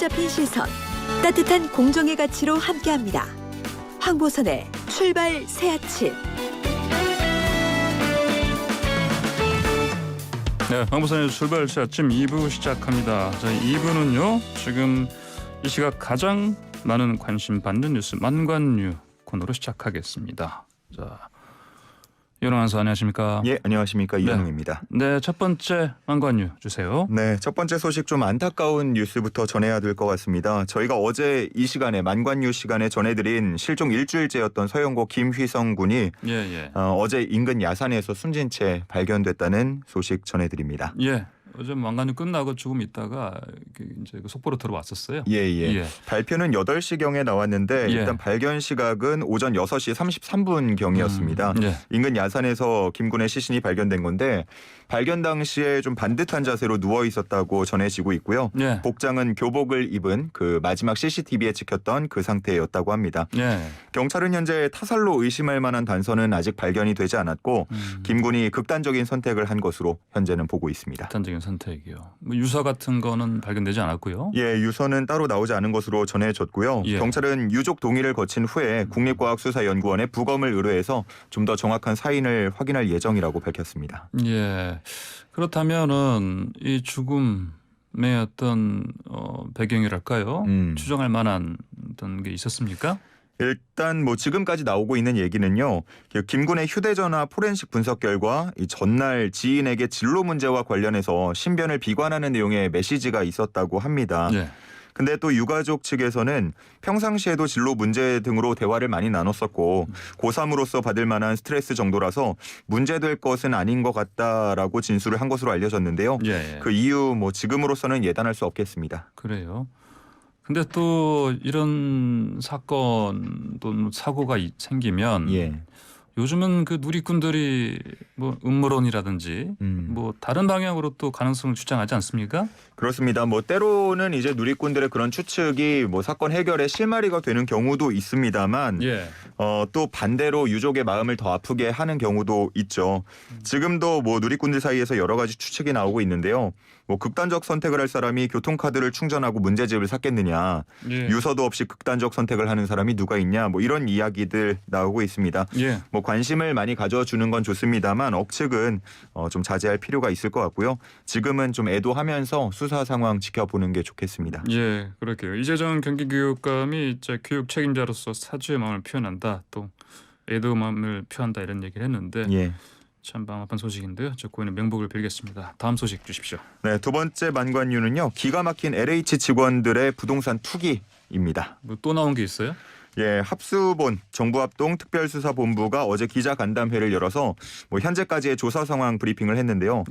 사로잡힌 시선, 따뜻한 공정의 가치로 함께합니다. 황보선의 출발 새 아침. 네, 황보선의 출발 새 아침 2부 시작합니다. 자, 2부는요. 지금 이 시각 가장 많은 관심 받는 뉴스 만관뉴 코너로 시작하겠습니다. 자, 이현웅 아나운서 안녕하십니까? 예, 안녕하십니까. 이현웅입니다. 네, 첫 번째 만관뉴 주세요. 네, 첫 번째 소식 좀 안타까운 뉴스부터 전해야 될 것 같습니다. 저희가 어제 이 시간에 만관뉴 시간에 전해드린 실종 일주일째였던 서영고 김휘성 군이 어제 인근 야산에서 숨진 채 발견됐다는 소식 전해드립니다. 예. 어제 만관뉴 끝나고 조금 있다가 이제 속보로 들어왔었어요. 예. 발표는 8시경에 나왔는데 일단 발견 시각은 오전 6시 33분경이었습니다. 인근 야산에서 김 군의 시신이 발견된 건데 발견 당시에 좀 반듯한 자세로 누워 있었다고 전해지고 있고요. 복장은 교복을 입은 그 마지막 CCTV에 찍혔던 그 상태였다고 합니다. 경찰은 현재 타살로 의심할 만한 단서는 아직 발견이 되지 않았고 김 군이 극단적인 선택을 한 것으로 현재는 보고 있습니다. 극단적인 선택이요. 뭐 유서 같은 거는 발견되지 않았고요. 예, 유서는 따로 나오지 않은 것으로 전해졌고요. 경찰은 유족 동의를 거친 후에 국립과학수사연구원에 부검을 의뢰해서 좀 더 정확한 사인을 확인할 예정이라고 밝혔습니다. 예. 그렇다면은 이 죽음의 어떤 배경이랄까요? 추정할 만한 어떤 게 있었습니까? 일단 뭐 지금까지 나오고 있는 얘기는요. 김 군의 휴대전화 포렌식 분석 결과 이 전날 지인에게 진로 문제와 관련해서 신변을 비관하는 내용의 메시지가 있었다고 합니다. 근데 또 유가족 측에서는 평상시에도 진로 문제 등으로 대화를 많이 나눴었고 고3으로서 받을 만한 스트레스 정도라서 문제될 것은 아닌 것 같다라고 진술을 한 것으로 알려졌는데요. 그 이유 뭐 지금으로서는 예단할 수 없겠습니다. 그래요. 근데 또 이런 사건 또는 사고가 생기면 요즘은 그 누리꾼들이 뭐 음모론이라든지 뭐 다른 방향으로 또 가능성을 주장하지 않습니까? 그렇습니다. 뭐 때로는 이제 누리꾼들의 그런 추측이 뭐 사건 해결의 실마리가 되는 경우도 있습니다만 또 반대로 유족의 마음을 더 아프게 하는 경우도 있죠. 지금도 뭐 누리꾼들 사이에서 여러 가지 추측이 나오고 있는데요. 뭐 극단적 선택을 할 사람이 교통카드를 충전하고 문제집을 샀겠느냐. 유서도 없이 극단적 선택을 하는 사람이 누가 있냐. 뭐 이런 이야기들 나오고 있습니다. 뭐 관심을 많이 가져주는 건 좋습니다만 억측은 좀 자제할 필요가 있을 것 같고요. 지금은 좀 애도하면서 수사 상황 지켜보는 게 좋겠습니다. 예, 그렇게요. 이재정 경기교육감이 이제 교육 책임자로서 사죄의 마음을 표현한다. 또 애도 마음을 표한다 이런 얘기를 했는데 참 마음 아픈 소식인데요. 저 고인의 명복을 빌겠습니다. 다음 소식 주십시오. 네, 두 번째 만관뉴는요. 기가 막힌 LH 직원들의 부동산 투기입니다. 뭐 또 나온 게 있어요? 예, 합수본 정부합동 특별수사본부가 어제 기자간담회를 열어서 뭐 현재까지의 조사 상황 브리핑을 했는데요.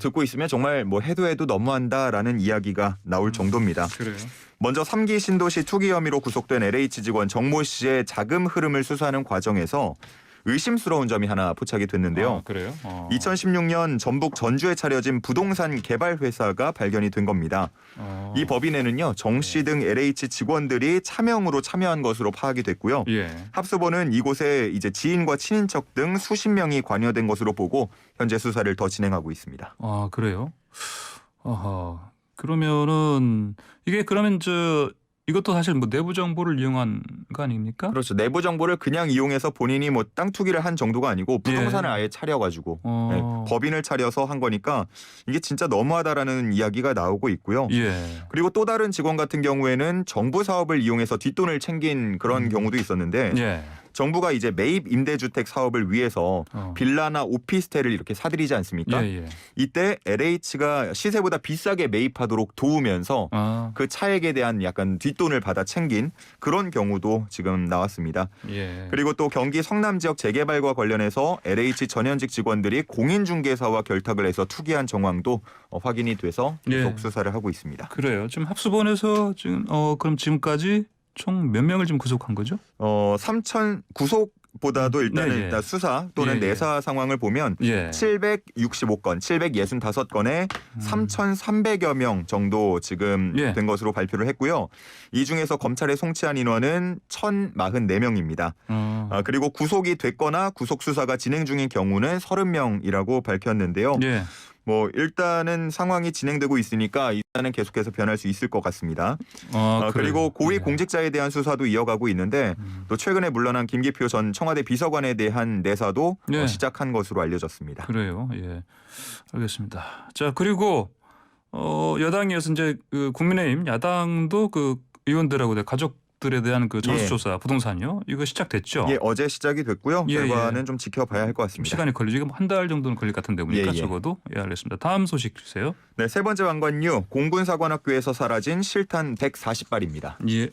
듣고 있으면 정말 뭐 해도 너무한다라는 이야기가 나올 정도입니다. 그래요. 먼저 3기 신도시 투기 혐의로 구속된 LH 직원 정모 씨의 자금 흐름을 수사하는 과정에서 의심스러운 점이 하나 포착이 됐는데요. 그래요? 2016년 전북 전주에 차려진 부동산 개발 회사가 발견이 된 겁니다. 이 법인에는요. 정 씨 등 LH 직원들이 차명으로 참여한 것으로 파악이 됐고요. 합수본은 이곳에 이제 지인과 친인척 등 수십 명이 관여된 것으로 보고 현재 수사를 더 진행하고 있습니다. 아, 그래요? 그러면은 이게 그러면 이것도 사실 뭐 내부 정보를 이용한 거 아닙니까? 그렇죠. 내부 정보를 그냥 이용해서 본인이 뭐 땅 투기를 한 정도가 아니고 부동산을 아예 차려가지고 법인을 차려서 한 거니까 이게 진짜 너무하다라는 이야기가 나오고 있고요. 그리고 또 다른 직원 같은 경우에는 정부 사업을 이용해서 뒷돈을 챙긴 그런 경우도 있었는데 정부가 이제 매입 임대주택 사업을 위해서 빌라나 오피스텔을 이렇게 사들이지 않습니까? 이때 LH가 시세보다 비싸게 매입하도록 도우면서 그 차액에 대한 약간 뒷돈을 받아 챙긴 그런 경우도 지금 나왔습니다. 그리고 또 경기 성남 지역 재개발과 관련해서 LH 전현직 직원들이 공인중개사와 결탁을 해서 투기한 정황도 확인이 돼서 계속 수사를 하고 있습니다. 그래요. 지금 합수본에서 지금 그럼 지금까지 총 몇 명을 지금 구속한 거죠? 3천 구속보다도 일단은 일단 수사 또는 내사 상황을 보면 765건, 765건에 3,300여 명 정도 지금 된 것으로 발표를 했고요. 이 중에서 검찰에 송치한 인원은 1,044명입니다. 그리고 구속이 됐거나 구속 수사가 진행 중인 경우는 30명이라고 밝혔는데요. 뭐 일단은 상황이 진행되고 있으니까 일단은 계속해서 변할 수 있을 것 같습니다. 그리고 고위 공직자에 대한 수사도 이어가고 있는데 또 최근에 물러난 김기표 전 청와대 비서관에 대한 내사도 시작한 것으로 알려졌습니다. 그래요. 예, 알겠습니다. 자, 그리고 여당에서 이제 그 국민의힘 야당도 그 의원들하고 가족들에 대한 그 전수조사 부동산이요. 이거 시작됐죠? 예, 어제 시작이 됐고요. 결과는 좀 지켜봐야 할 것 같습니다. 시간이 걸리죠. 한 달 정도는 걸릴 것 같은데 보니까 적어도. 예, 알겠습니다. 다음 소식 주세요. 네, 세 번째 왕관류 공군사관학교에서 사라진 실탄 140발입니다. 예,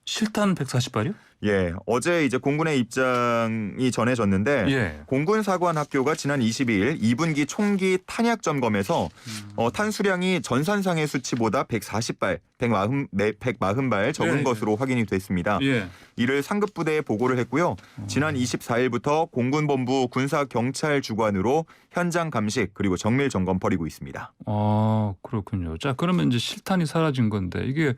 실탄 140발이요? 예, 어제 이제 공군의 입장이 전해졌는데 공군사관학교가 지난 22일 2분기 총기 탄약 점검에서 탄 수량이 전산상의 수치보다 140발, 140발 적은 것으로 확인이 됐습니다. 이를 상급 부대에 보고를 했고요. 지난 24일부터 공군본부 군사경찰주관으로 현장 감식 그리고 정밀 점검 벌이고 있습니다. 그렇군요. 자, 그러면 이제 실탄이 사라진 건데 이게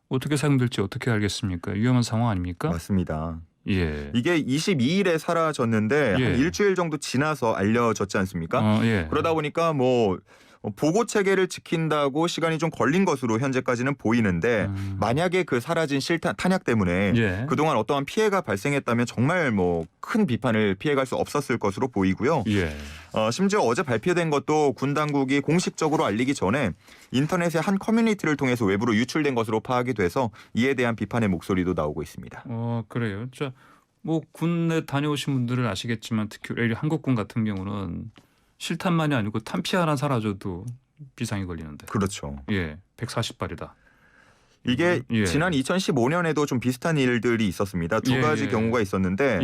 어떻게 사용될지 어떻게 알겠습니까? 위험한 상황 아닙니까? 맞습니다. 예. 이게 22일에 사라졌는데 한 일주일 정도 지나서 알려졌지 않습니까? 그러다 보니까 뭐 보고 체계를 지킨다고 시간이 좀 걸린 것으로 현재까지는 보이는데 만약에 그 사라진 실탄 탄약 때문에 그동안 어떠한 피해가 발생했다면 정말 뭐 큰 비판을 피해갈 수 없었을 것으로 보이고요. 심지어 어제 발표된 것도 군 당국이 공식적으로 알리기 전에 인터넷의 한 커뮤니티를 통해서 외부로 유출된 것으로 파악이 돼서 이에 대한 비판의 목소리도 나오고 있습니다. 그래요. 자, 뭐 군에 다녀오신 분들은 아시겠지만 특히 한국군 같은 경우는 실탄만이 아니고 탄피 하나 사라져도 비상이 걸리는데. 그렇죠. 예, 140발이다. 이게 지난 2015년에도 좀 비슷한 일들이 있었습니다. 두 가지 경우가 있었는데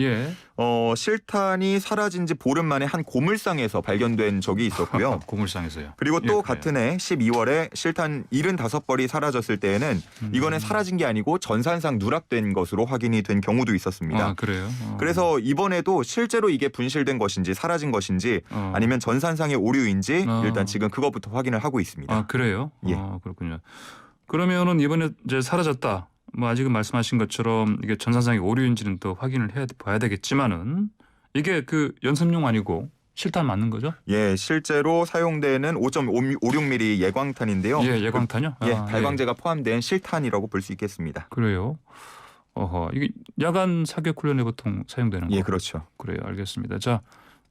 실탄이 사라진 지 보름 만에 한 고물상에서 발견된 적이 있었고요. 고물상에서요. 그리고 또 같은 해 12월에 실탄 75벌이 사라졌을 때에는 이거는 사라진 게 아니고 전산상 누락된 것으로 확인이 된 경우도 있었습니다. 그래요? 그래서 이번에도 실제로 이게 분실된 것인지 사라진 것인지 아니면 전산상의 오류인지 일단 지금 그것부터 확인을 하고 있습니다. 그래요? 그렇군요. 그러면은 이번에 이제 사라졌다. 뭐 아직은 말씀하신 것처럼 이게 전산상의 오류인지는 또 확인을 봐야 되겠지만은 이게 그 연습용 아니고 실탄 맞는 거죠? 예, 실제로 사용되는 5.56mm 예광탄인데요. 예광탄이요? 발광제가 포함된 실탄이라고 볼 수 있겠습니다. 그래요? 이게 야간 사격 훈련에 보통 사용되는 거. 예, 그렇죠. 그래요, 알겠습니다. 자,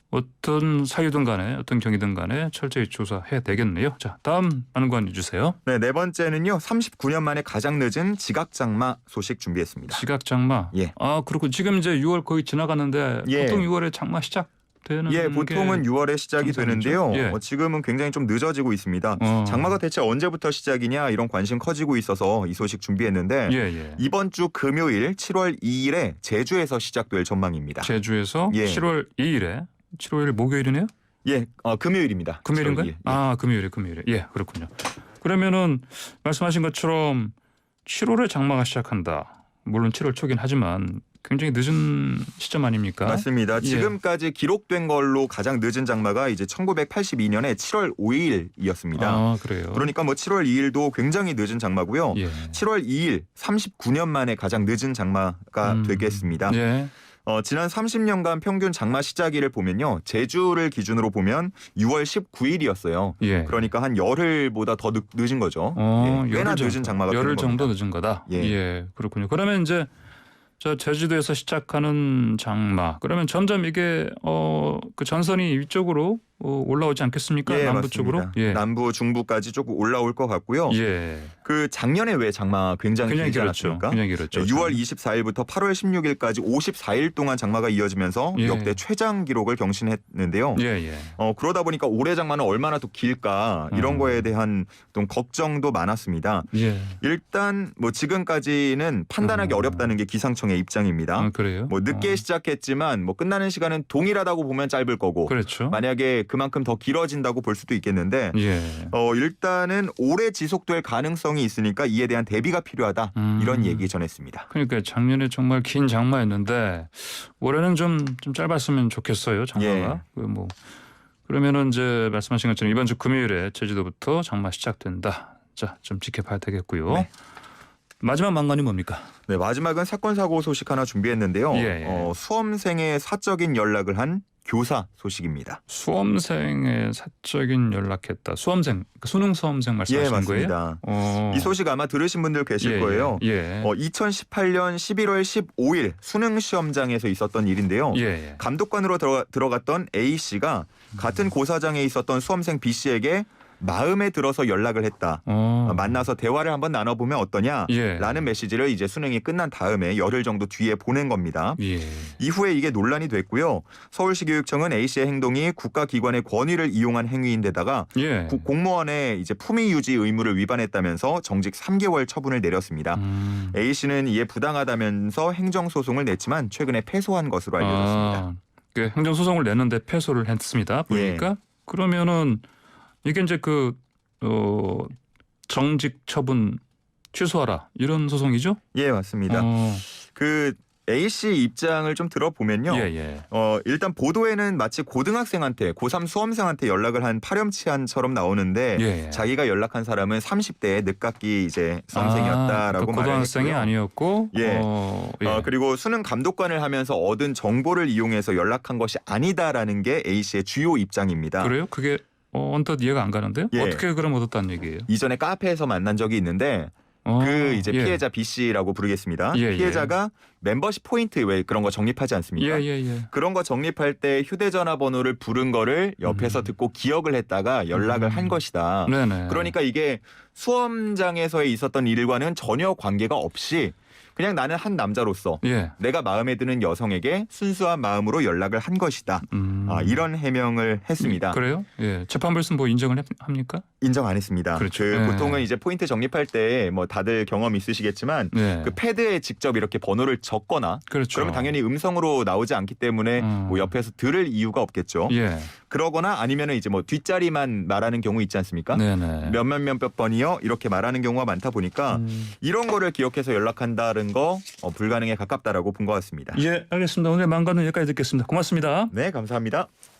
어떤 사유든 간에 어떤 경위든 간에 철저히 조사해야 되겠네요. 자, 다음 안관 주세요. 네, 네 번째는요. 39년 만에 가장 늦은 지각장마 소식 준비했습니다. 지각장마? 그렇고 지금 이제 6월 거의 지나갔는데 보통 6월에 장마 시작되는 보통은 6월에 시작이 되는데요. 지금은 굉장히 좀 늦어지고 있습니다. 장마가 대체 언제부터 시작이냐 이런 관심 커지고 있어서 이 소식 준비했는데 이번 주 금요일 7월 2일에 제주에서 시작될 전망입니다. 제주에서 7월 2일에 7월 1일 목요일이네요? 금요일입니다. 금요일인가요? 금요일에. 예, 그렇군요. 그러면은 말씀하신 것처럼 7월에 장마가 시작한다. 물론 7월 초긴 하지만 굉장히 늦은 시점 아닙니까? 맞습니다. 지금까지 기록된 걸로 가장 늦은 장마가 이제 1982년에 7월 5일이었습니다. 그래요. 그러니까 뭐 7월 2일도 굉장히 늦은 장마고요. 7월 2일 39년 만에 가장 늦은 장마가 되겠습니다. 지난 30년간 평균 장마 시작일을 보면요. 제주를 기준으로 보면 6월 19일이었어요. 그러니까 한 열흘보다 더 늦은 거죠. 꽤나 늦은 장마가 되는 겁니다. 열흘 정도 늦은 거다. 그렇군요. 그러면 이제 제주도에서 시작하는 장마. 그러면 점점 이게 그 전선이 위쪽으로 올라오지 않겠습니까? 남부 맞습니다. 쪽으로? 남부 중부까지 조금 올라올 것 같고요. 그 작년에 왜 장마 굉장히 길지 않았습니까? 굉장히 길었죠. 6월 24일부터 8월 16일까지 54일 동안 장마가 이어지면서 역대 최장 기록을 경신했는데요. 그러다 보니까 올해 장마는 얼마나 더 길까 이런 거에 대한 좀 걱정도 많았습니다. 일단 뭐 지금까지는 판단하기 어렵다는 게 기상청의 입장입니다. 그래요? 뭐 늦게 시작했지만 뭐 끝나는 시간은 동일하다고 보면 짧을 거고 그렇죠. 만약에 그만큼 더 길어진다고 볼 수도 있겠는데 일단은 오래 지속될 가능성이 있으니까 이에 대한 대비가 필요하다 이런 얘기 전했습니다. 그러니까 작년에 정말 긴 장마였는데 올해는 좀 짧았으면 좋겠어요. 장마가. 그러면은 이제 말씀하신 것처럼 이번 주 금요일에 제주도부터 장마 시작된다. 자, 좀 지켜봐야 되겠고요. 마지막 망관이 뭡니까? 네, 마지막은 사건 사고 소식 하나 준비했는데요. 수험생의 사적인 연락을 한 교사 소식입니다. 수험생의 사적인 연락했다. 수험생, 수능 수험생 말씀하시는 맞습니다. 거예요? 이 소식 아마 들으신 분들 계실 거예요. 2018년 11월 15일 수능 시험장에서 있었던 일인데요. 감독관으로 들어갔던 A 씨가 같은 고사장에 있었던 수험생 B 씨에게 마음에 들어서 연락을 했다. 만나서 대화를 한번 나눠보면 어떠냐라는 메시지를 이제 수능이 끝난 다음에 열흘 정도 뒤에 보낸 겁니다. 이후에 이게 논란이 됐고요. 서울시 교육청은 A 씨의 행동이 국가기관의 권위를 이용한 행위인데다가 공무원의 이제 품위 유지 의무를 위반했다면서 정직 3개월 처분을 내렸습니다. A 씨는 이에 부당하다면서 행정소송을 냈지만 최근에 패소한 것으로 알려졌습니다. 그 행정소송을 냈는데 패소를 했습니다. 보니까 그러면은 이게 이제 정직 처분 취소하라 이런 소송이죠? 예, 맞습니다. 그 A 씨 입장을 좀 들어보면요. 일단 보도에는 마치 고등학생한테 고3 수험생한테 연락을 한 파렴치한처럼 나오는데 자기가 연락한 사람은 30대의 늦깎이 이제 수험생이었다라고 말했고요. 고등학생이 아니었고 그리고 수능 감독관을 하면서 얻은 정보를 이용해서 연락한 것이 아니다라는 게 A 씨의 주요 입장입니다. 그래요? 그게 언뜻 이해가 안 가는데요? 어떻게 그럼 얻었다는 얘기예요? 이전에 카페에서 만난 적이 있는데 그 이제 피해자 B 씨라고 부르겠습니다. 피해자가 멤버십 포인트 왜 그런 거 적립하지 않습니까? 그런 거 적립할 때 휴대전화 번호를 부른 거를 옆에서 듣고 기억을 했다가 연락을 한 것이다. 그러니까 이게 수험장에서 있었던 일과는 전혀 관계가 없이 그냥 나는 한 남자로서 내가 마음에 드는 여성에게 순수한 마음으로 연락을 한 것이다. 이런 해명을 했습니다. 그래요? 재판부에서 뭐 인정을 합니까? 인정 안 했습니다. 그렇죠. 보통은 이제 포인트 적립할 때 뭐 다들 경험 있으시겠지만 그 패드에 직접 이렇게 번호를 적거나 그러면 당연히 음성으로 나오지 않기 때문에 뭐 옆에서 들을 이유가 없겠죠. 그러거나 아니면은 이제 뭐 뒷자리만 말하는 경우 있지 않습니까? 몇몇 번이요 이렇게 말하는 경우가 많다 보니까 이런 거를 기억해서 연락한다는 거 불가능에 가깝다라고 본 것 같습니다. 알겠습니다. 오늘 만관은 여기까지 듣겠습니다. 고맙습니다. 네, 감사합니다.